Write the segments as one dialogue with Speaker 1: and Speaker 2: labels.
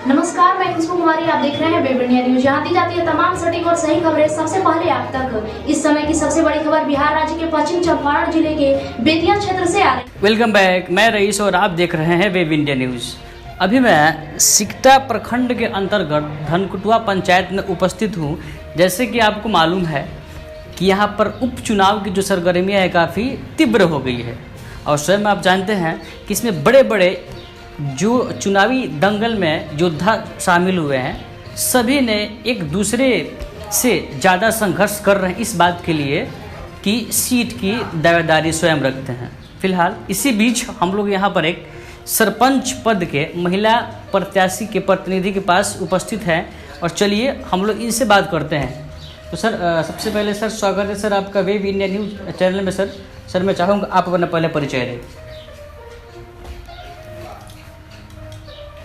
Speaker 1: नमस्कार, मैं खुशबू कुमारी। आप देख रहे हैं वेब इंडिया न्यूज। यहाँ दी जाती है तमाम सटीक और सही खबरें सबसे पहले आप तक। इस समय की सबसे बड़ी खबर बिहार राज्य के पश्चिम चंपारण जिले के बेतिया क्षेत्र से आ रही है।
Speaker 2: वेलकम बैक, मैं रईस और आप देख रहे हैं वेब इंडिया न्यूज। अभी मैं सिकटा प्रखंड के अंतर्गत धनकुटवा पंचायत में उपस्थित हूँ। जैसे कि आपको मालूम है कि यहाँ पर उपचुनाव की जो सरगर्मियाँ है काफ़ी तीव्र हो गई है और स्वयं आप जानते हैं कि इसमें बड़े बड़े जो चुनावी दंगल में योद्धा शामिल हुए हैं, सभी ने एक दूसरे से ज़्यादा संघर्ष कर रहे हैं इस बात के लिए कि सीट की दावेदारी स्वयं रखते हैं। फिलहाल इसी बीच हम लोग यहाँ पर एक सरपंच पद के महिला प्रत्याशी के प्रतिनिधि के पास उपस्थित हैं और चलिए हम लोग इनसे बात करते हैं। तो सर, सबसे पहले सर स्वागत है सर आपका वेब इंडिया न्यूज़ चैनल में। सर मैं चाहूँगा आप अपना पहले परिचय दें।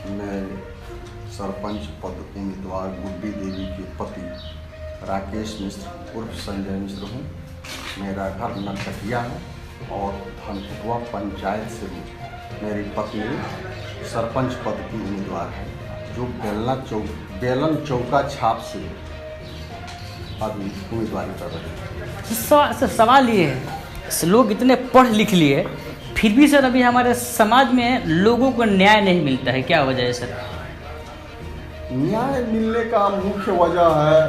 Speaker 3: मैं सरपंच पद उम्मीदवार गुड्डी देवी के पति राकेश मिश्र उर्फ संजय मिश्र हूँ। मेरा घर नरकटिया है और धनकुटवा पंचायत से मेरी पत्नी सरपंच पद की उम्मीदवार है, जो बेलन चौका छाप से अभी उम्मीदवारी कर रहे हैं।
Speaker 2: सवाल ये है, लोग इतने पढ़ लिख लिए फिर भी सर अभी हमारे समाज में लोगों को न्याय नहीं मिलता है, क्या वजह है सर?
Speaker 3: न्याय मिलने का मुख्य वजह है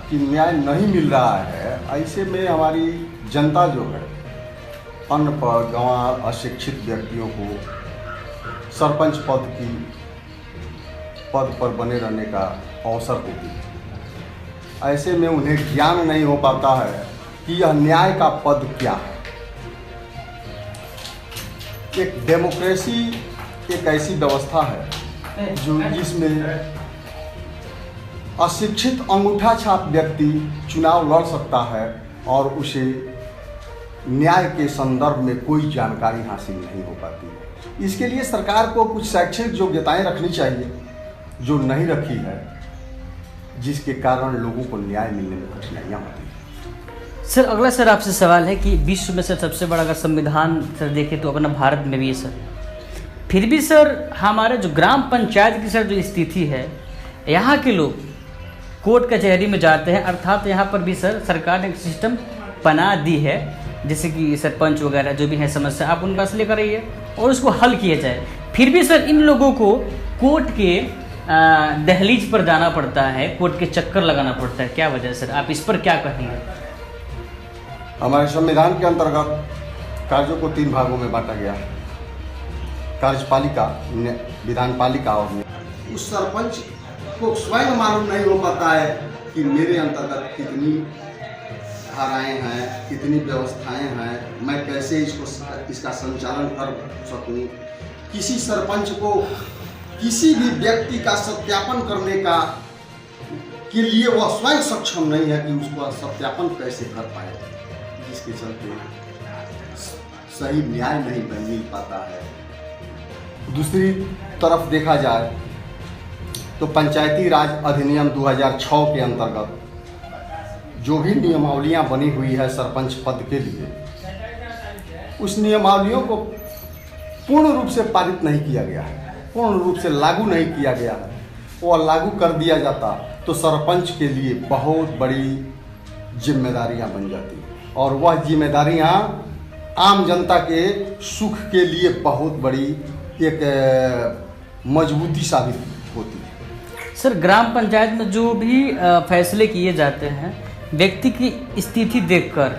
Speaker 3: कि न्याय नहीं मिल रहा है। ऐसे में हमारी जनता जो है अनपढ़ गंवार अशिक्षित व्यक्तियों को सरपंच पद पर बने रहने का अवसर देती है। ऐसे में उन्हें ज्ञान नहीं हो पाता है कि यह न्याय का पद क्या है। एक डेमोक्रेसी एक ऐसी व्यवस्था है जिसमें अशिक्षित अंगूठा छाप व्यक्ति चुनाव लड़ सकता है और उसे न्याय के संदर्भ में कोई जानकारी हासिल नहीं हो पाती। इसके लिए सरकार को कुछ शैक्षणिक योग्यताएं रखनी चाहिए, जो नहीं रखी है, जिसके कारण लोगों को न्याय मिलने में कठिनाइयाँ होती हैं।
Speaker 2: सर अगला सर आपसे सवाल है कि विश्व में सर सबसे बड़ा अगर संविधान सर देखें तो अपना भारत में भी है सर, फिर भी सर हमारे जो ग्राम पंचायत की सर जो स्थिति है, यहाँ के लोग कोर्ट कचहरी में जाते हैं। अर्थात यहाँ पर भी सर सरकार ने एक सिस्टम बना दी है, जैसे कि सरपंच वगैरह जो भी है समस्या आप उनके पास लेकर आइए और उसको हल किया जाए। फिर भी सर इन लोगों को कोर्ट के दहलीज पर जाना पड़ता है, कोर्ट के चक्कर लगाना पड़ता है, क्या वजह है सर? आप इस पर क्या कहेंगे?
Speaker 3: हमारे संविधान के अंतर्गत कार्यों को 3 भागों में बांटा गया है, कार्यपालिका, विधानपालिका और उस सरपंच को स्वयं मालूम नहीं हो पाता है कि मेरे अंतर्गत कितनी धाराएं हैं, कितनी व्यवस्थाएं हैं, मैं कैसे इसका संचालन कर सकूं। किसी सरपंच को किसी भी व्यक्ति का सत्यापन करने के लिए वह स्वयं सक्षम नहीं है कि उसका सत्यापन कैसे कर पाए, जिसके चलते सही न्याय नहीं मिल पाता है। दूसरी तरफ देखा जाए तो पंचायती राज अधिनियम 2006 के अंतर्गत जो भी नियमावलियां बनी हुई है सरपंच पद के लिए, उस नियमावलियों को पूर्ण रूप से पारित नहीं किया गया है, पूर्ण रूप से लागू नहीं किया गया है। वह लागू कर दिया जाता तो सरपंच के लिए बहुत बड़ी जिम्मेदारियां बन जाती और वह जिम्मेदारियां आम जनता के सुख के लिए बहुत बड़ी एक मजबूती साबित होती है।
Speaker 2: सर ग्राम पंचायत में जो भी फैसले किए जाते हैं व्यक्ति की स्थिति देखकर,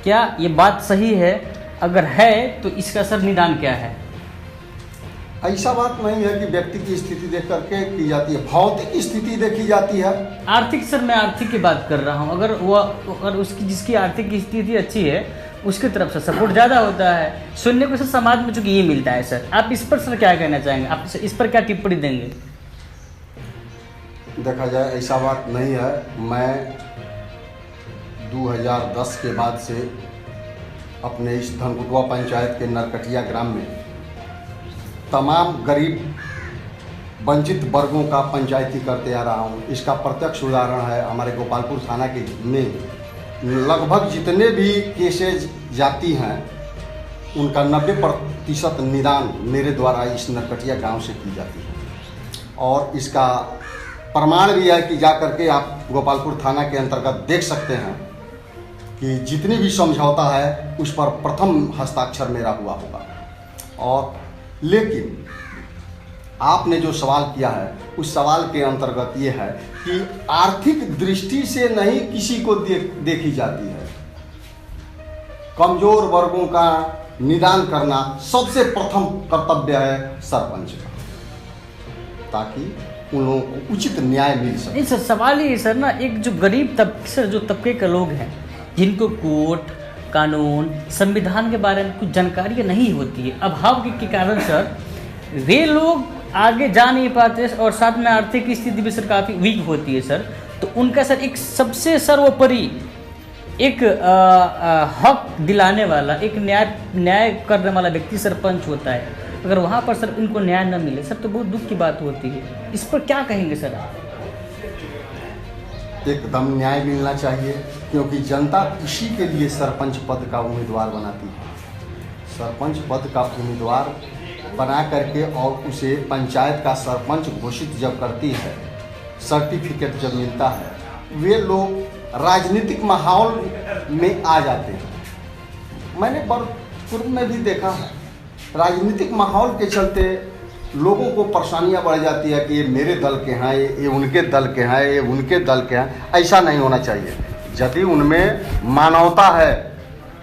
Speaker 2: क्या ये बात सही है? अगर है तो इसका सर निदान क्या है?
Speaker 3: ऐसा बात नहीं है कि व्यक्ति की स्थिति देख करके की जाती है, भौतिक स्थिति देखी जाती है।
Speaker 2: आर्थिक सर, मैं आर्थिक की बात कर रहा हूँ। अगर उसकी जिसकी आर्थिक स्थिति अच्छी है उसकी तरफ से सपोर्ट ज़्यादा होता है। सुनने को सर समाज में चूँकि ये मिलता है सर, आप इस पर सर क्या कहना चाहेंगे? आप इस पर क्या टिप्पणी देंगे?
Speaker 3: देखा जाए ऐसा बात नहीं है। मैं 2010 के बाद से अपने इस धनकुटवा पंचायत के नरकटिया ग्राम में तमाम गरीब वंचित वर्गों का पंचायती करते आ रहा हूँ। इसका प्रत्यक्ष उदाहरण है हमारे गोपालपुर थाना के में लगभग जितने भी केसेज जाती हैं उनका 90% निदान मेरे द्वारा इस नरकटिया गांव से की जाती है। और इसका प्रमाण भी है कि जा करके आप गोपालपुर थाना के अंतर्गत देख सकते हैं कि जितनी भी समझौता है उस पर प्रथम हस्ताक्षर मेरा हुआ होगा। और लेकिन आपने जो सवाल किया है उस सवाल के अंतर्गत ये है कि आर्थिक दृष्टि से नहीं किसी को देखी जाती है। कमजोर वर्गों का निदान करना सबसे प्रथम कर्तव्य है सरपंच का, ताकि उन लोगों को उचित न्याय मिल सके।
Speaker 2: नहीं सर, सवाल ये सर ना, एक जो गरीब जो तबके के लोग हैं जिनको कोर्ट कानून संविधान के बारे में कुछ जानकारी नहीं होती है, अभाव के कारण सर वे लोग आगे जा नहीं पाते और साथ में आर्थिक स्थिति भी सर काफ़ी वीक होती है सर। तो उनका सर एक सबसे सर्वोपरि एक हक दिलाने वाला, एक न्याय करने वाला व्यक्ति सरपंच होता है। अगर वहाँ पर सर उनको न्याय न मिले सर तो बहुत दुख की बात होती है। इस पर क्या कहेंगे सर आप?
Speaker 3: एकदम न्याय मिलना चाहिए, क्योंकि जनता इसी के लिए सरपंच पद का उम्मीदवार बनाती है। सरपंच पद का उम्मीदवार बना करके और उसे पंचायत का सरपंच घोषित जब करती है, सर्टिफिकेट जब मिलता है, वे लोग राजनीतिक माहौल में आ जाते हैं। मैंने पूर्व में भी देखा है, राजनीतिक माहौल के चलते लोगों को परेशानियां बढ़ जाती है कि ये मेरे दल के हैं, ये उनके दल के हैं, ये उनके दल के हैं। ऐसा नहीं होना चाहिए। यदि उनमें मानवता है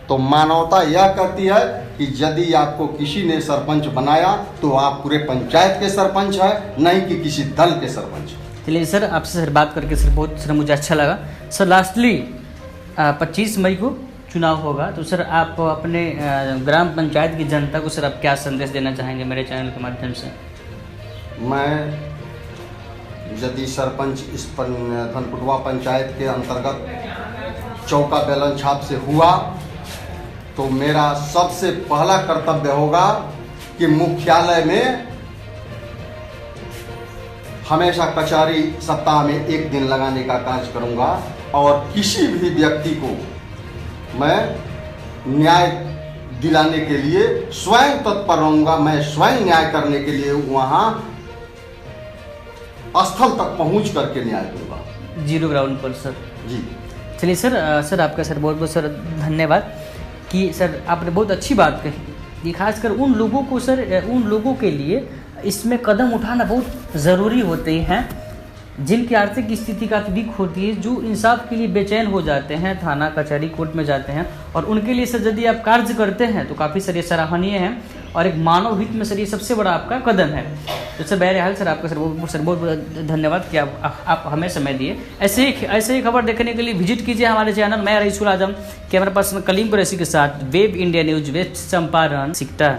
Speaker 3: तो मानवता यह कहती है कि यदि आपको किसी ने सरपंच बनाया तो आप पूरे पंचायत के सरपंच हैं, नहीं कि किसी दल के सरपंच।
Speaker 2: चलिए सर, आपसे सर बात करके सर बहुत सर मुझे अच्छा लगा। सर लास्टली 25 मई को चुनाव होगा, तो सर आप अपने ग्राम पंचायत की जनता को सर आप क्या संदेश देना चाहेंगे मेरे चैनल के माध्यम से?
Speaker 3: मैं यदि सरपंच इस धनकुटवा पंचायत के अंतर्गत चौका बैलन छाप से हुआ तो मेरा सबसे पहला कर्तव्य होगा कि मुख्यालय में हमेशा कचहरी सप्ताह में 1 दिन लगाने का कार्य करूंगा और किसी भी व्यक्ति को मैं न्याय दिलाने के लिए स्वयं तत्पर रहूंगा। मैं स्वयं न्याय करने के लिए वहां स्थल तक पहुंच करके न्याय दूंगा।
Speaker 2: 0 ग्राउंड पर सर।
Speaker 3: जी
Speaker 2: चलिए सर आपका सर बहुत बहुत सर धन्यवाद कि सर आपने बहुत अच्छी बात कही कि खासकर उन लोगों को सर, उन लोगों के लिए इसमें कदम उठाना बहुत ज़रूरी होते हैं जिनकी आर्थिक स्थिति काफ़ी वीक होती है, जो इंसाफ के लिए बेचैन हो जाते हैं, थाना कचहरी कोर्ट में जाते हैं। और उनके लिए सर यदि आप कार्य करते हैं तो काफ़ी सर ये सराहनीय है और एक मानव हित में सर ये सबसे बड़ा आपका कदम है। तो सर बहरहाल सर आपका सर बहुत धन्यवाद कि आप हमें समय दिए। ऐसे ही खबर देखने के लिए विजिट कीजिए हमारे चैनल। मैं रईसुल आजम, कैमरा पर्सन कलीम कुरैशी के साथ web India news, west Champaran, Sikta.